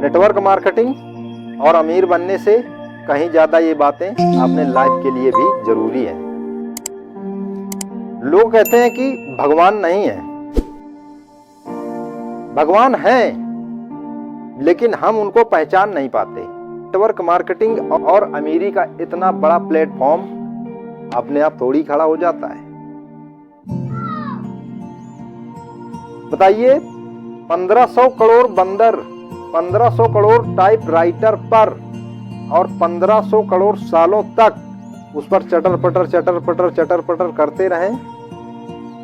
Network marketing और अमीर बनने से कहीं ज़्यादा ये बातें अपने लाइफ के लिए भी जरूरी है। लोग कहते हैं कि भगवान नहीं है। भगवान है, लेकिन हम उनको पहचान नहीं पाते। नेटवर्क मार्केटिंग और अमीरी का इतना बड़ा प्लेटफॉर्म अपने आप थोड़ी खड़ा हो जाता है। बताइए, 1500 करोड़ बंदर, 1500 करोड़ टाइपराइटर पर और 1500 करोड़ सालों तक उस पर चटर पटर करते रहें,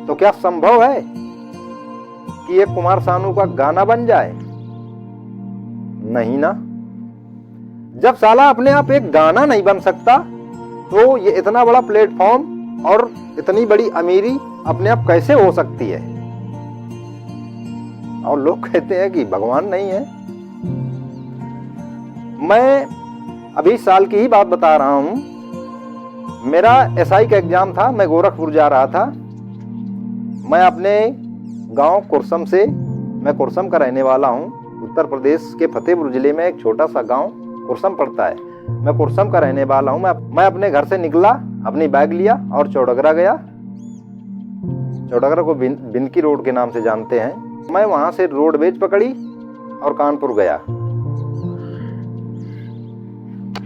तो क्या संभव है कि एक कुमार सानू का गाना बन जाए? नहीं ना। जब साला अपने आप एक गाना नहीं बन सकता, तो ये इतना बड़ा प्लेटफॉर्म और इतनी बड़ी अमीरी अपने आप कैसे हो सकती है? और लोग कहते हैं कि भगवान नहीं है। मैं अभी साल की ही बात बता रहा हूं। मेरा एसआई का एग्जाम था। मैं गोरखपुर जा रहा था। मैं अपने गांव कुरसम से, मैं कुरसम का रहने वाला हूं। उत्तर प्रदेश के फतेहपुर जिले में एक छोटा सा गांव कुरसम पड़ता है। मैं कुरसम का रहने वाला हूं। मैं अपने घर से निकला, अपनी बैग लिया और चौड़गरा गया। चौड़गरा को बिनकी रोड के नाम से जानते हैं। मैं वहां से रोडवेज पकड़ी और कानपुर गया।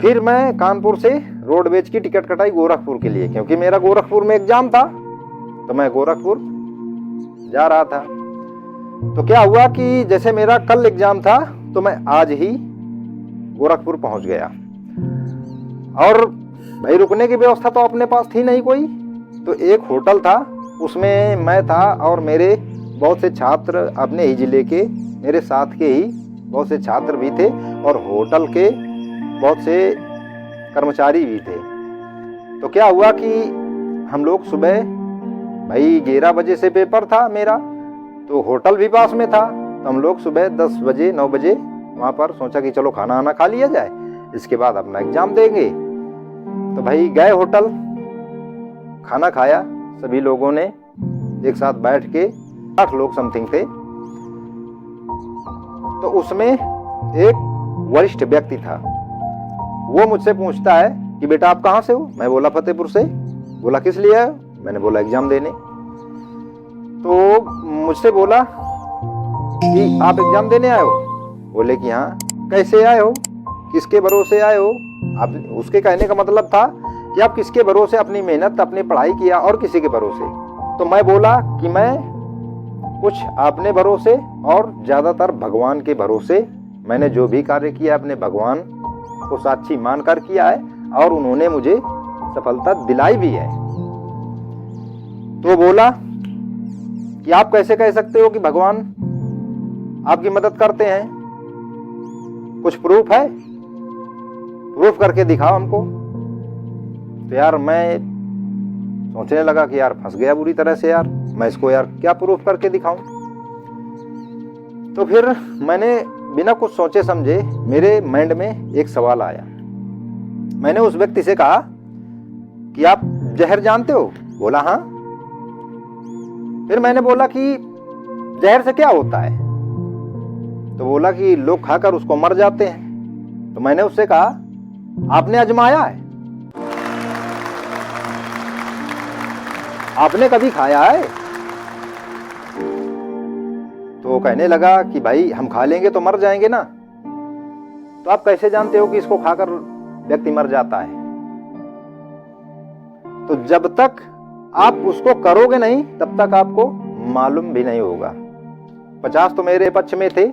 फिर मैं कानपुर से रोडवेज की टिकट कटाई गोरखपुर के लिए, क्योंकि मेरा गोरखपुर में एग्जाम था, तो मैं गोरखपुर जा रहा था। तो क्या हुआ कि जैसे मेरा कल एग्जाम था, तो मैं आज ही गोरखपुर पहुंच गया। और भाई रुकने की व्यवस्था तो अपने पास थी नहीं कोई। तो एक होटल था, उसमें मैं था और मेरे बहुत से छात्र अपने ही जिले के, मेरे साथ के ही बहुत से छात्र भी थे और होटल के बहुत से कर्मचारी भी थे। तो क्या हुआ कि हम लोग सुबह, भाई 11 बजे से पेपर था मेरा, तो होटल भी पास में था। तो हम लोग सुबह 10 बजे 9 बजे वहाँ पर सोचा कि चलो खाना आना खा लिया जाए, इसके बाद अपना एग्जाम देंगे। तो भाई गए होटल, खाना खाया सभी लोगों ने एक साथ बैठ के। 8 लोग समथिंग थे। तो उसमें एक वरिष्ठ व्यक्ति था। वो मुझसे पूछता है कि बेटा आप कहाँ से हो? मैं बोला फतेहपुर से। बोला किस लिए आए? मैंने बोला एग्जाम देने। तो मुझसे बोला कि आप एग्जाम देने आए हो? बोले कि हाँ। कैसे आए हो? किसके भरोसे आए हो? आप, उसके कहने का मतलब था कि आप किसके भरोसे अपनी मेहनत, अपनी पढ़ाई किया और किसी के भरोसे? तो मैं बोला कि मैं कुछ अपने भरोसे और ज्यादातर भगवान के भरोसे। मैंने जो भी कार्य किया अपने भगवान को साक्षी मानकर किया है और उन्होंने मुझे सफलता दिलाई भी है। तो बोला कि आप कैसे कह सकते हो कि भगवान आपकी मदद करते हैं? कुछ प्रूफ है? प्रूफ करके दिखाओ हमको। तो यार मैं सोचने लगा कि यार फंस गया बुरी तरह से। यार मैं इसको यार क्या प्रूफ करके दिखाऊं? तो फिर मैंने बिना कुछ सोचे समझे, मेरे माइंड में एक सवाल आया। मैंने उस व्यक्ति से कहा कि आप जहर जानते हो? बोला हाँ। फिर मैंने बोला कि जहर से क्या होता है? तो बोला कि लोग खाकर उसको मर जाते हैं। तो मैंने उससे कहा आपने आजमाया है? आपने कभी खाया है? तो कहने लगा कि भाई हम खा लेंगे तो मर जाएंगे ना। तो आप कैसे जानते हो कि इसको खाकर व्यक्ति मर जाता है? तो जब तक आप उसको करोगे नहीं, तब तक आपको मालूम भी नहीं होगा। 50 तो मेरे पक्ष में थे,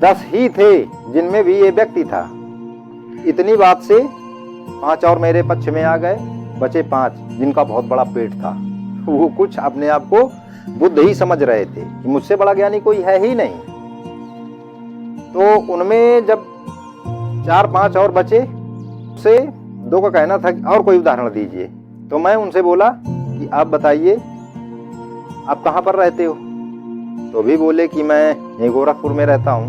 10 ही थे जिनमें भी ये व्यक्ति था। इतनी बात से 5 और मेरे पक्ष में आ गए, बचे 5 जिनका बहुत बड़ा पेट था। वो कुछ अपने आप को बुद्ध ही समझ रहे थे कि मुझसे बड़ा ज्ञानी कोई है ही नहीं। तो उनमें जब 4-5 और बचे, से 2 का कहना था और कोई उदाहरण दीजिए। तो मैं उनसे बोला कि आप बताइए आप कहाँ पर रहते हो? तो भी बोले कि मैं यहीं गोरखपुर में रहता हूँ।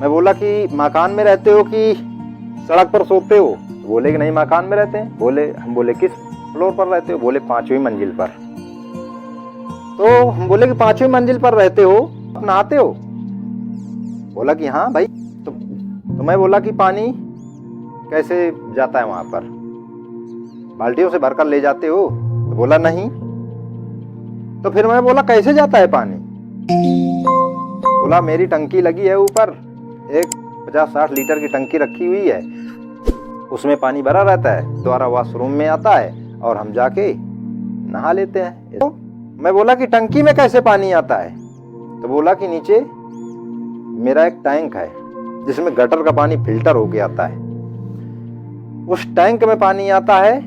मैं बोला कि मकान में रहते हो कि सड़क पर सोते हो? बोले कि नहीं मकान में रहते हैं। बोले, हम बोले किस फ्लोर पर रहते हो? बोले 5वीं मंजिल पर। तो हम बोले कि 5वीं मंजिल पर रहते हो, आप नहाते हो? बोला कि हाँ भाई। तो मैं बोला कि पानी कैसे जाता है वहां पर, बाल्टियों से भरकर ले जाते हो? तो बोला नहीं। तो फिर मैं बोला कैसे जाता है पानी? बोला मेरी टंकी लगी है ऊपर, एक 50-60 लीटर की टंकी रखी हुई है, उसमें पानी भरा रहता है, द्वारा वॉशरूम में आता है और हम जाके नहा लेते हैं। तो मैं बोला कि टंकी में कैसे पानी आता है? तो बोला कि नीचे मेरा एक टैंक है जिसमें गटर का पानी फिल्टर होके आता है, उस टैंक में पानी आता है।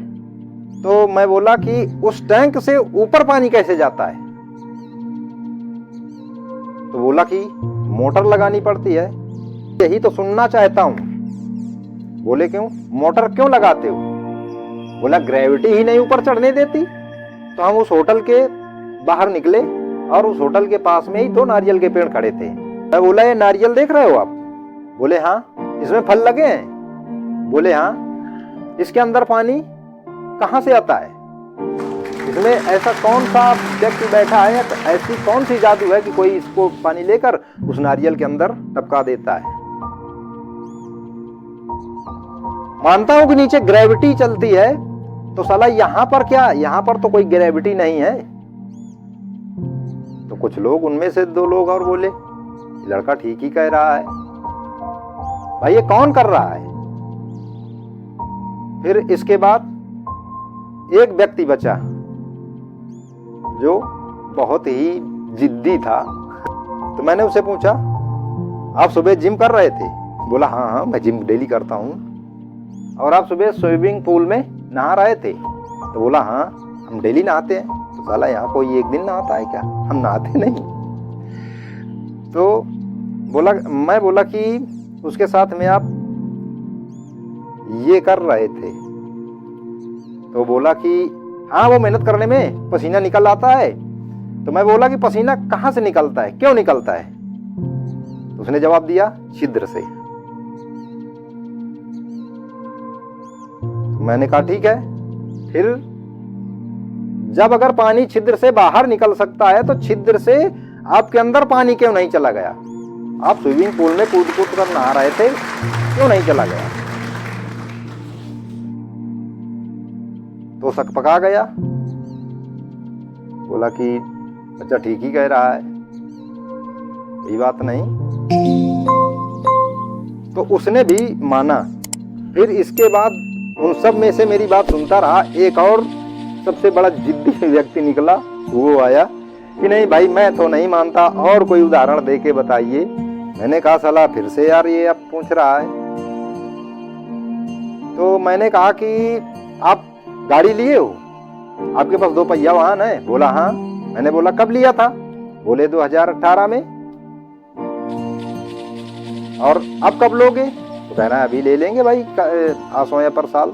तो मैं बोला कि उस टैंक से ऊपर पानी कैसे जाता है? तो बोला कि मोटर लगानी पड़ती है। यही तो सुनना चाहता हूं। बोले क्यों, मोटर क्यों लगाते हो? बोला ग्रेविटी ही नहीं ऊपर चढ़ने देती। तो हम उस होटल के बाहर निकले और उस होटल के पास में ही 2 नारियल के पेड़ खड़े थे। मैं बोला ये नारियल देख रहे हो आप? बोले हाँ। इसमें फल लगे हैं? बोले हाँ। इसके अंदर पानी कहाँ से आता है? इसमें ऐसा कौन सा व्यक्ति बैठा है, तो ऐसी कौन सी जादू है कि कोई इसको पानी लेकर उस नारियल के अंदर टपका देता है? मानता हूं कि नीचे ग्रेविटी चलती है, तो साला यहां पर क्या, यहां पर तो कोई ग्रेविटी नहीं है। तो कुछ लोग, उनमें से 2 लोग और बोले लड़का ठीक ही कह रहा है भाई, ये कौन कर रहा है? फिर इसके बाद एक व्यक्ति बचा जो बहुत ही जिद्दी था। तो मैंने उससे पूछा आप सुबह जिम कर रहे थे? बोला हाँ हाँ मैं जिम डेली करता हूँ। और आप सुबह स्विमिंग पूल में नहा रहे थे? तो बोला हाँ हम डेली नहाते हैं। तो साला यहाँ कोई एक दिन नहाता है क्या? हम नहाते नहीं। तो बोला, मैं बोला कि उसके साथ में आप ये कर रहे थे? तो बोला कि हाँ वो मेहनत करने में पसीना निकल आता है। तो मैं बोला कि पसीना कहाँ से निकलता है, क्यों निकलता है? तो उसने जवाब दिया छिद्र से। तो मैंने कहा ठीक है, फिर जब अगर पानी छिद्र से बाहर निकल सकता है तो छिद्र से आपके अंदर पानी क्यों नहीं चला गया? आप स्विमिंग पूल में कूद कूद कर नहा रहे थे, क्यों नहीं चला गया? तो शक पका गया। बोला कि बच्चा ठीक ही कह रहा है, ये बात नहीं। तो उसने भी माना। फिर इसके बाद उन सब में से मेरी बात सुनता रहा। एक और सबसे बड़ा जिद्दी व्यक्ति निकला, वो आया कि नहीं भाई मैं तो नहीं मानता, और कोई उदाहरण दे के बताइए। मैंने कहा साला फिर से यार ये अब पूछ रहा है। तो मैंने कहा कि आप गाड़ी लिए हो, आपके पास 2 पहिया वाहन है? बोला हाँ। मैंने बोला कब लिया था? बोले 2018 में। और अब कब लोगे? तो कह रहा है अभी ले लेंगे भाई, आसों या पर साल।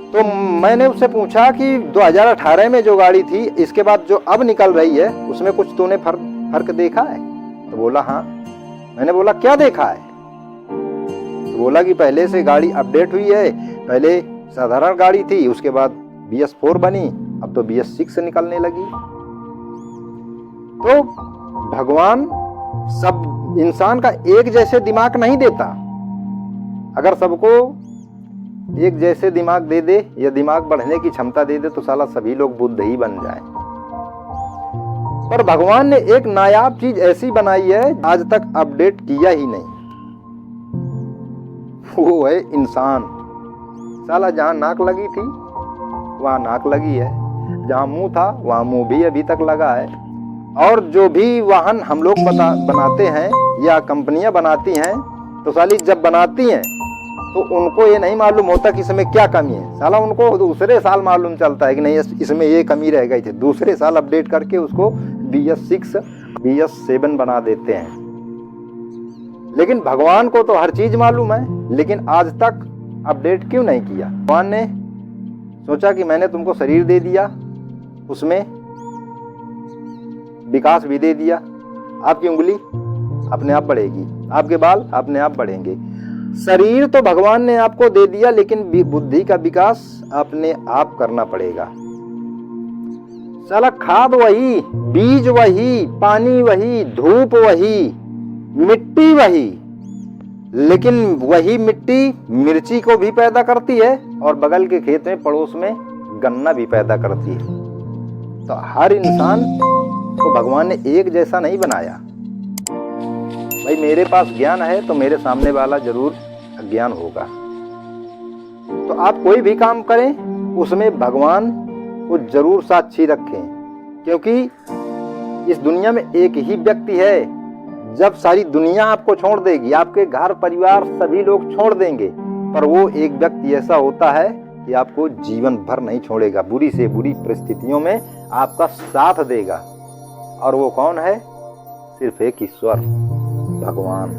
तो मैंने उससे पूछा कि 2018 में जो गाड़ी थी, इसके बाद जो अब निकल रही है उसमें कुछ तूने फर्क देखा है? तो बोला हाँ। मैंने बोला क्या देखा है? तो बोला कि पहले से गाड़ी अपडेट हुई है, पहले साधारण गाड़ी थी, उसके बाद BS4 बनी, अब तो BS6 निकलने लगी। तो भगवान सब इंसान का एक जैसे दिमाग नहीं देता। अगर सबको एक जैसे दिमाग दे दे या दिमाग बढ़ने की क्षमता दे दे तो साला सभी लोग बुद्ध ही बन जाए। पर भगवान ने एक नायाब चीज ऐसी बनाई है आज तक अपडेट किया ही नहीं, वो है इंसान। साला जहां नाक लगी थी वहां नाक लगी है, जहां मुंह था वहां मुंह भी अभी तक लगा है। और जो भी वाहन हम लोग बनाते हैं या कंपनियां बनाती हैं, तो साली जब बनाती हैं तो उनको ये नहीं मालूम होता कि इसमें क्या कमी है। साला उनको दूसरे साल मालूम चलता है कि नहीं इसमें ये कमी रह गई थी, दूसरे साल अपडेट करके उसको BS6 BS7 बना देते हैं। लेकिन भगवान को तो हर चीज मालूम है, लेकिन आज तक अपडेट क्यों नहीं किया? भगवान ने सोचा कि मैंने तुमको शरीर दे दिया, उसमें विकास भी दे दिया, आपकी उंगली अपने आप बढ़ेगी, आपके बाल अपने आप बढ़ेंगे। शरीर तो भगवान ने आपको दे दिया, लेकिन बुद्धि का विकास अपने आप करना पड़ेगा। साला खाद वही, बीज वही, पानी वही, धूप वही, मिट्टी मिट्टी वही, लेकिन वही मिट्टी मिर्ची को भी पैदा करती है और बगल के खेत में पड़ोस में गन्ना भी पैदा करती है। तो हर इंसान को भगवान ने एक जैसा नहीं बनाया। भाई मेरे पास ज्ञान है तो मेरे सामने वाला जरूर अज्ञान होगा। तो आप कोई भी काम करें उसमें भगवान को जरूर साक्षी रखें, क्योंकि इस दुनिया में एक ही व्यक्ति है। जब सारी दुनिया आपको छोड़ देगी, आपके घर परिवार सभी लोग छोड़ देंगे, पर वो एक व्यक्ति ऐसा होता है कि आपको जीवन भर नहीं छोड़ेगा, बुरी से बुरी परिस्थितियों में आपका साथ देगा। और वो कौन है? सिर्फ एक ईश्वर, भगवान।